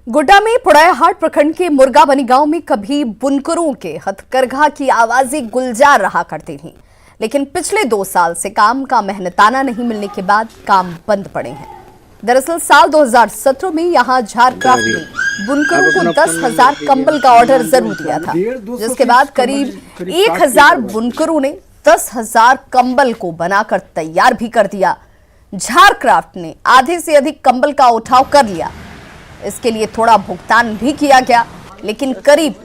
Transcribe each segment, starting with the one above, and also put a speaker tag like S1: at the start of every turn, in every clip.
S1: गोड्डा में पुड़ैयाहाट प्रखंड के मुर्गाबनी गांव में कभी बुनकरों के हथकरघा की आवाजें गुलजार रहा करती थीं, लेकिन पिछले 2 साल से काम का मेहनताना नहीं मिलने के बाद काम बंद पड़े हैं। दरअसल साल 2017 में यहां झारक्राफ्ट ने बुनकरों को 10,000 कंबल का ऑर्डर जरूर दिया था, जिसके बाद करीब 1,000 बुनकरों ने 10,000 कंबल को बनाकर तैयार भी कर दिया। झारक्राफ्ट ने आधे से अधिक कंबल का उठाव कर लिया। इसके लिए थोड़ा भुगतान भी किया गया, लेकिन करीब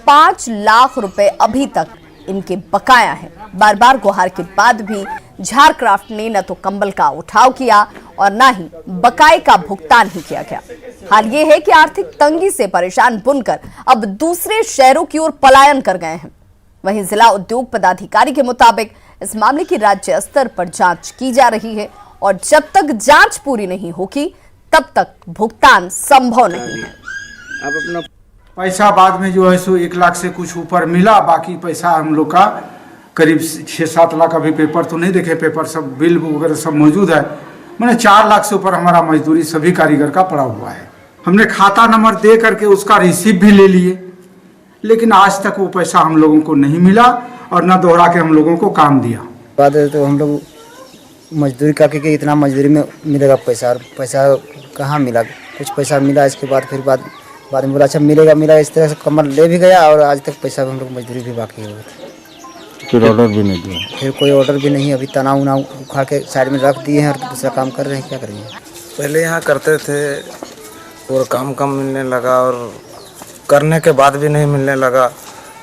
S1: 5 लाख रुपए अभी तक इनके बकाया हैं। बार बार गुहार के बाद भी झारक्राफ्ट ने न तो कंबल का उठाव किया और न ही बकाये का भुगतान ही किया गया। हाल ये है कि आर्थिक तंगी से परेशान बुनकर अब दूसरे शहरों की ओर पलायन कर गए हैं। वहीं जिला उद्योग पदाधिकारी के मुताबिक इस मामले की राज्य स्तर पर जांच की जा रही है और जब तक जांच पूरी नहीं होगी तब तक भुगतान संभव नहीं है।
S2: अब अपना पैसा बाद में जो है सो 1 लाख से कुछ ऊपर मिला, बाकी पैसा हम लोग का करीब 6-7 लाख। अभी पेपर तो नहीं देखे, पेपर सब बिल वगैरह सब मौजूद है। मैंने 4 लाख से ऊपर हमारा मजदूरी सभी कारीगर का पड़ा हुआ है। हमने खाता नंबर दे करके उसका रिसीव भी ले लिए, लेकिन आज तक वो पैसा हम लोगों को नहीं मिला और न दोहरा के हम लोगों को काम दिया।
S3: बाद तो हम लोग मजदूरी करके इतना मजदूरी में मिलेगा पैसा, और पैसा कहाँ मिला? कुछ पैसा मिला, इसके बाद फिर बाद में बोला अच्छा मिलेगा। इस तरह से कमर ले भी गया और आज तक पैसा हम लोग मजदूरी भी बाकी है।
S4: फिर ऑर्डर भी नहीं दिया?
S3: फिर कोई ऑर्डर भी नहीं। अभी तनाव उनाव उखाड़ के साइड में रख दिए हैं और दूसरा काम कर रहे हैं। क्या करेंगे?
S5: पहले यहाँ करते थे और काम कम मिलने लगा और करने के बाद भी नहीं मिलने लगा,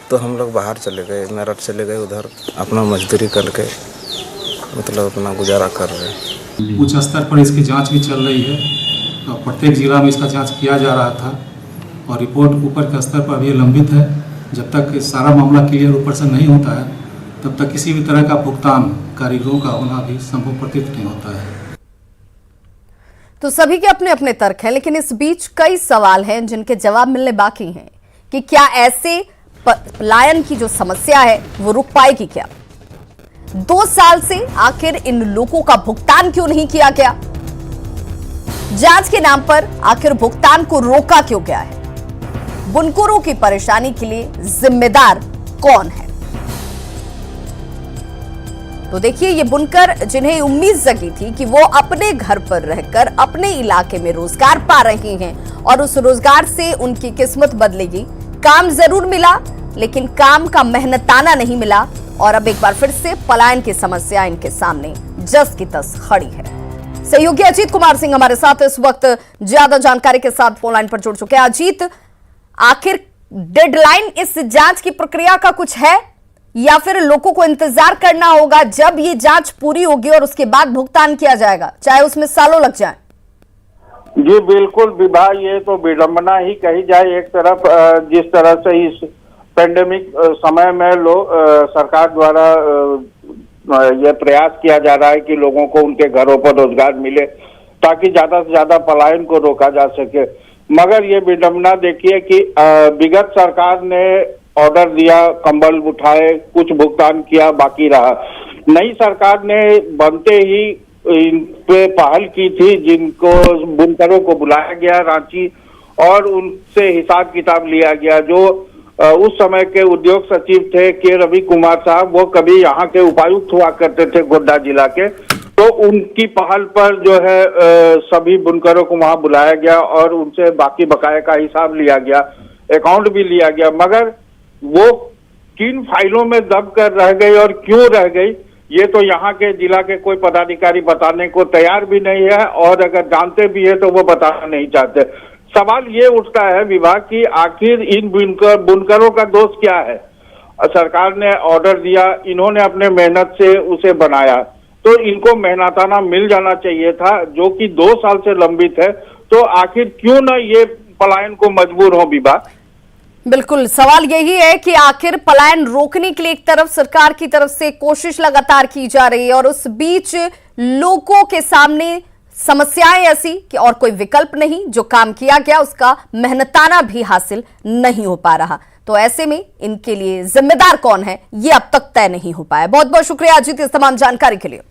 S5: तो हम लोग बाहर चले गए, मेरठ चले गए। उधर अपना मजदूरी करके मतलब अपना गुजारा कर रहे हैं।
S6: उच्च स्तर पर इसकी जांच भी चल रही है और प्रत्येक जिला में इसका जांच किया जा रहा था और रिपोर्ट ऊपर के स्तर पर अभी लंबित है। जब तक सारा मामला क्लियर ऊपर से नहीं होता है तब तक किसी भी तरह का भुगतान कारीगरों का होना भी संभव प्रतीत नहीं होता है।
S1: तो सभी के अपने अपने तर्क हैं, लेकिन इस बीच कई सवाल हैं जिनके जवाब मिलने बाकी हैं कि क्या ऐसे पलायन की जो समस्या है वो रुक पाएगी? क्या 2 साल से आखिर इन लोगों का भुगतान क्यों नहीं किया गया? जांच के नाम पर आखिर भुगतान को रोका क्यों गया है? बुनकरों की परेशानी के लिए जिम्मेदार कौन है? तो देखिए, ये बुनकर जिन्हें उम्मीद जगी थी कि वो अपने घर पर रहकर अपने इलाके में रोजगार पा रहे हैं और उस रोजगार से उनकी किस्मत बदलेगी। काम जरूर मिला, लेकिन काम का मेहनताना नहीं मिला और अब एक बार फिर से पलायन की समस्या इनके सामने जस की तस खड़ी है। सहयोगी अजीत कुमार सिंह हमारे साथ इस वक्त ज्यादा जानकारी के साथ फोन लाइन पर जुड़ चुके हैं। अजीत, आखिर डेडलाइन इस जांच की प्रक्रिया का कुछ है या फिर लोगों को इंतजार करना होगा जब ये जांच पूरी होगी और उसके बाद भुगतान किया जाएगा, चाहे उसमें सालों लग जाए?
S7: जी बिल्कुल विभा, ये तो विडंबना ही कही जाए। एक तरफ जिस तरह से इस पेंडेमिक समय में सरकार द्वारा यह प्रयास किया जा रहा है कि लोगों को उनके घरों पर रोजगार मिले ताकि ज्यादा से ज्यादा पलायन को रोका जा सके, मगर ये विडंबना देखिए कि विगत सरकार ने ऑर्डर दिया, कंबल उठाए, कुछ भुगतान किया, बाकी रहा। नई सरकार ने बनते ही इन पे पहल की थी, जिनको बुनकरों को बुलाया गया रांची और उनसे हिसाब किताब लिया गया। जो उस समय के उद्योग सचिव थे के रवि कुमार साहब, वो कभी यहाँ के उपायुक्त हुआ करते थे गोड्डा जिला के, तो उनकी पहल पर जो है सभी बुनकरों को वहां बुलाया गया और उनसे बाकी बकाया का हिसाब लिया गया, अकाउंट भी लिया गया, मगर वो किन फाइलों में दब कर रह गई और क्यों रह गई ये तो यहाँ के जिला के कोई पदाधिकारी बताने को तैयार भी नहीं है और अगर जानते भी है तो वो बताना नहीं चाहते। सवाल ये उठता है विभाग की आखिर इन बुनकरों का दोष क्या है? सरकार ने ऑर्डर दिया, इन्होंने अपने मेहनत से उसे बनाया, तो इनको मेहनताना मिल जाना चाहिए था, जो कि 2 साल से लंबित है। तो आखिर क्यों न ये पलायन को मजबूर हो विभाग?
S1: बिल्कुल, सवाल यही है कि आखिर पलायन रोकने के लिए एक तरफ सरकार की तरफ से कोशिश लगातार की जा रही है और उस बीच लोगों के सामने समस्याएं ऐसी कि और कोई विकल्प नहीं, जो काम किया गया उसका मेहनताना भी हासिल नहीं हो पा रहा। तो ऐसे में इनके लिए जिम्मेदार कौन है ये अब तक तय नहीं हो पाया। बहुत बहुत शुक्रिया अजीत इस तमाम जानकारी के लिए।